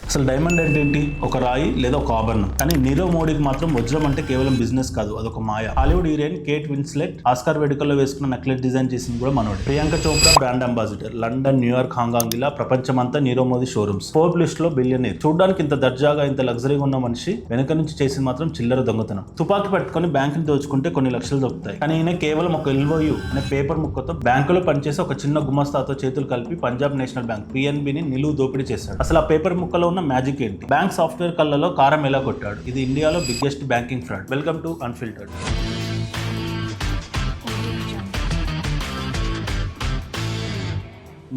అసలు డైమండ్ అంటే ఏంటి? ఒక రాయి లేదా ఒక ఆభరణం. కానీ నీరవ్ మోడీకి మాత్రం వజ్రం అంటే కేవలం బిజినెస్ కాదు, అదొక మాయ. Hollywood heroine Kate Winslet Oscar వేడుకల్లో వేసుకున్న నెక్లెస్ డిజైన్ చేసింది కూడా మనోడే. Priyanka Chopra brand ambassador. London, New York, Hong Kong ఇలా ప్రపంచమంతా Nirav Modi showrooms. Forbes list లో బిలియనీర్. చూడడానికి ఇంత దర్జాగా ఇంత లగ్జరీగా ఉన్న మనిషి వెనక నుంచి చేసింది మాత్రం చిల్లర దొంగతనం. తుపాకీ పట్టుకుని బ్యాంకుని దోచుకుంటే కొన్ని లక్షలు దొరుకుతాయి. కానీ ఈయన కేవలం ఒక ఎల్ఓయు అనే పేపర్ ముక్కతో బ్యాంకులో పనిచేసి ఒక చిన్న గుమస్తాతో చేతులు కలిపి పంజాబ్ నేషనల్ బ్యాంక్ పిఎన్బిని నిలువు దోపిడీ చేశాడు. అసలు ఆ పేపర్ ముక్కలో ఉన్న మ్యాజిక్ ఏంటి? బ్యాంక్ సాఫ్ట్వేర్ కళ్ళలో కారం ఎలా కొట్టాడు? ఇది ఇండియాలో biggest banking fraud. Welcome to unfiltered.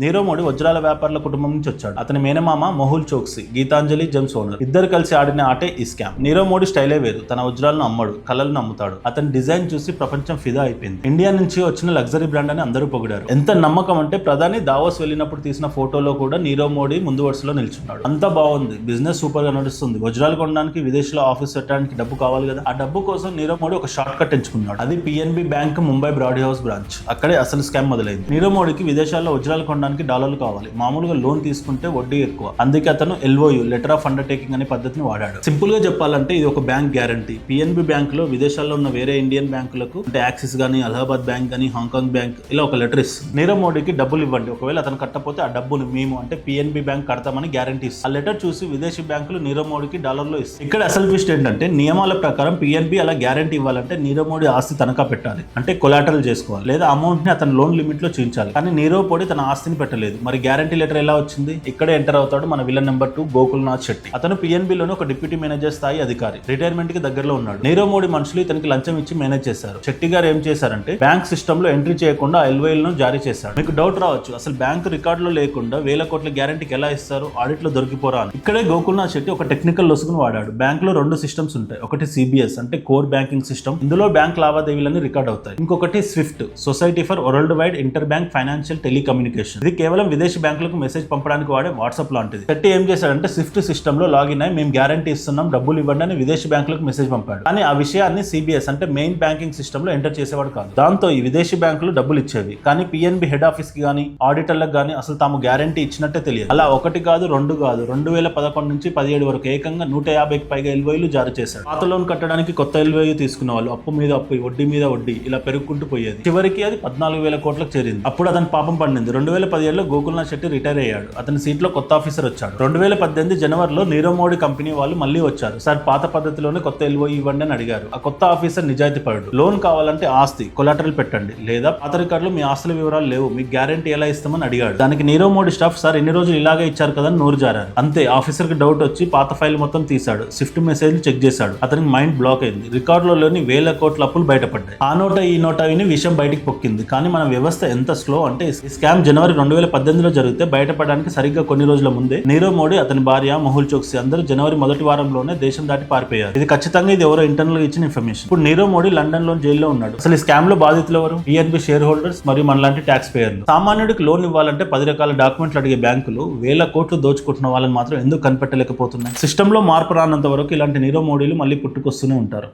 Nirav Modi వజ్రాల వ్యాపారుల కుటుంబం నుంచి వచ్చాడు. అతని మేనమామ మొహుల్ చోక్సీ గీతాంజలి జెమ్స్ ఓనర్. ఇద్దరు కలిసి ఆడిన ఆటే ఈ స్కామ్. నీరవ్ మోడీ స్టైలే వేరు. తన వజ్రాలను అమ్మడు, కళలను అమ్ముతాడు. అతని డిజైన్ చూసి ప్రపంచం ఫిదా అయిపోయింది. ఇండియా నుంచి వచ్చిన లగ్జరీ బ్రాండ్ అని అందరూ పొగిడారు. ఎంత నమ్మకం అంటే ప్రధాని దావోస్ వెళ్ళినప్పుడు తీసిన ఫోటోలో కూడా నీరవ్ మోడీ ముందు వరుసలో నిల్చున్నాడు. అంతా బాగుంది, బిజినెస్ సూపర్ గా నడుస్తుంది. వజ్రాలు కొనడానికి విదేశీలో ఆఫీస్ పెట్టడానికి డబ్బు కావాలి కదా. ఆ డబ్బు కోసం నీరవ్ మోడీ ఒక షార్ట్ కట్ ఎంచుకున్నాడు. అది PNB bank Mumbai Brady House branch. అక్కడే అసలు స్కామ్ మొదలైంది. నీరవ్ మోడీకి విదేశాల్లో వజ్రాలు కొనడానికి డాలర్లు కావాలి. మామూలుగా లోన్ తీసుకుంటే వడ్డీ ఎక్కువ. అందుకే అతను ఎల్ఓయు లెటర్ ఆఫ్ అండర్టేకింగ్ అనే పద్ధతిని వాడాడు. సింపుల్ గా చెప్పాలంటే ఇది ఒక బ్యాంక్ గ్యారంటీ. పిఎన్బి బ్యాంక్ లో విదేశాల్లో ఉన్న వేరే ఇండియన్ బ్యాంకులకు అంటే యాక్సిస్ గానీ, అలహాబాద్ బ్యాంక్ గానీ, హాంకాంగ్ బ్యాంక్ ఇలా ఒక లెటర్ ఇస్తుంది. నీరవ్ మోడీకి డబ్బులు ఇవ్వండి, ఒకవేళ అతను కట్టకపోతే ఆ డబ్బును మేము అంటే పిఎన్బి బ్యాంక్ కడతామని గ్యారంటీ ఇస్తుంది. ఆ లెటర్ చూసి విదేశీ బ్యాంకులు నీరవ్ మోడీకి డాలర్లో ఇస్తాయి. ఇక్కడ అసలు ట్విస్ట్ ఏంటంటే నియమాల ప్రకారం పిఎన్బి అలా గ్యారంటీ ఇవ్వాలంటే నీరవ్ మోడీ ఆస్తి తనఖా పెట్టాలి, అంటే కొలాటరల్ చేసుకోవాలి, లేదా అమౌంట్ ని అతని లోన్ లిమిట్ లో చూపించాలి. కానీ నీరవ్ మోడీ తన ఆస్తిని పెట్టలేదు. మరి గ్యారంటీ లెటర్ ఎలా వచ్చింది? ఇక్కడే ఎంటర్ అవుతాడు మన విలన్ నెంబర్ 2 గోకుల్నాథ్ శెట్టి. అతను పిఎన్బి లోని ఒక డిప్యూటీ మేనేజర్ స్థాయి అధికారి. రిటైర్మెంట్ కి దగ్గరలో ఉన్నాడు. నీరవ్ మోడీ మనుషులు ఇతనికి లంచం ఇచ్చి మేనేజ్ చేశారు. శెట్టి గారు ఏం చేశారంటే బ్యాంక్ సిస్టమ్ లో ఎంట్రీ చేయకుండా ఎల్వైలను జారీ చేశాడు. మీకు డౌట్ రావచ్చు, అసలు బ్యాంక్ రికార్డులో లేకుండా వేల కోట్ల గ్యారంటీకి ఎలా ఇస్తారు? ఆడిట్ లో దొరికిపోరా అని. ఇక్కడే గోకుల్నాథ్ శెట్టి ఒక టెక్నికల్ లొసుగును వాడాడు. బ్యాంక్ లో 2 సిస్టమ్స్ ఉంటాయి. ఒకటి సిబిఎస్ అంటే కోర్ బ్యాంకింగ్ సిస్టమ్. ఇందులో బ్యాంక్ లావాదేవీలన్నీ రికార్డ్ అవుతాయి. ఇంకొకటి Swift, society for world wide inter bank financial telecommunication. ఇది కేవలం విదేశీ బ్యాంకులకు మెసేజ్ పంపడానికి వాడే వాట్సాప్ లాంటిది. శెట్టి ఏం చేశాడంటే స్విఫ్ట్ సిస్టమ్ లో లాగిన్ అయ్యి మేము గ్యారంటీ ఇస్తున్నాం, డబ్బులు ఇవ్వండి అని విదేశీ బ్యాంకులకు మెసేజ్ పంపాడు. కానీ ఆ విషయాన్ని సిబిఎస్ అంటే మెయిన్ బ్యాంకింగ్ సిస్టమ్ లో ఎంటర్ చేసేవాడు కాదు. దాంతో ఈ విదేశీ బ్యాంకులు డబ్బులు ఇచ్చేవి, కానీ పిఎన్బి హెడ్ ఆఫీస్ కి గానీ ఆడిటర్లకు గానీ అసలు తాము గ్యారంటీ ఇచ్చినట్టే తెలియదు. అలా 1 కాదు 2 కాదు 2011 నుంచి 17 వరకు ఏకంగా 150కి పైగా ఎల్వైలు జారీ చేశాడు. పాత లోన్ కట్టడానికి కొత్త ఎల్వైలు తీసుకున్న వాళ్ళు అప్పు మీద అప్పు, వడ్డీ మీద వడ్డీ ఇలా పెరుగుకుంటూ పోయేది. చివరికి అది 14,000 కోట్లకు చేరింది. అప్పుడు అతని పాపం పండింది. 2017లో గోకుల్నాథ్ శెట్టి రిటైర్ అయ్యాడు. అతని సీట్ లో కొత్త ఆఫీసర్ వచ్చాడు. 2018 జనవరిలో నీరవ్ మోడీ కంపెనీ వాళ్ళు మళ్ళీ వచ్చారు. సార్ పాత పద్ధతిలోనే కొత్త ఎల్ఓఈ ఇవ్వండి అని అడిగారు. ఆ కొత్త ఆఫీసర్ నిజాయితీ పరుడు. లోన్ కావాలంటే ఆస్తి కొలాటరల్ పెట్టండి, లేదా పాత రికార్డులో మీ ఆస్తుల వివరాలు లేవు, మీకు గ్యారంటీ ఎలా ఇస్తామని అడిగాడు. దానికి నీరవ్ మోడీ స్టాఫ్ సార్ ఎన్ని రోజులు ఇలాగే ఇచ్చారు కదా నోరు జారారు. అంతే, ఆఫీసర్ కి డౌట్ వచ్చి పాత ఫైల్ మొత్తం తీశాడు. స్విఫ్ట్ మెసేజ్లు చెక్ చేశాడు. అతనికి మైండ్ బ్లాక్ అయింది. రికార్డులో లేని వేల కోట్ల అప్పులు బయటపడ్డాయి. ఆ నోట ఈ నోట విని విషయం బయటికి పొక్కింది. కానీ మన వ్యవస్థ ఎంత స్లో అంటే ఈ స్కామ్ జనవరి 2018లో జరిగితే బయటపడడానికి సరిగ్గా కొన్ని రోజుల ముందే నీరవ్ మోడీ, అతని భార్య మొహుల్ చోక్సీ అందరూ జనవరి మొదటి వారంలోనే దేశం దాటి పారిపోయారు. ఇది ఖచ్చితంగా ఇది ఎవరో ఇంటర్నల్ గా ఇచ్చిన ఇన్ఫర్మేషన్. ఇప్పుడు నీరవ్ మోడీ లండన్ లో జైల్లో ఉన్నాడు. అసలు ఈ స్కామ్ లో బాధితులు ఎవరు? పిఎన్బి షేర్ హోల్డర్స్ మరియు మనలాంటి ట్యాక్స్ పేయర్లు. సామాన్యుడికి లోన్ ఇవ్వాలంటే 10 రకాల డాక్యుమెంట్లు అడిగే బ్యాంకులు వేల కోట్లు దోచుకుంటున్న వాళ్ళని మాత్రం ఎందుకు కనిపెట్టలేకపోతున్నాయి? సిస్టమ్ లో మార్పు రానంత వరకు ఇలాంటి నీరవ్ మోడీలు మళ్ళీ పుట్టుకొస్తూనే ఉంటారు.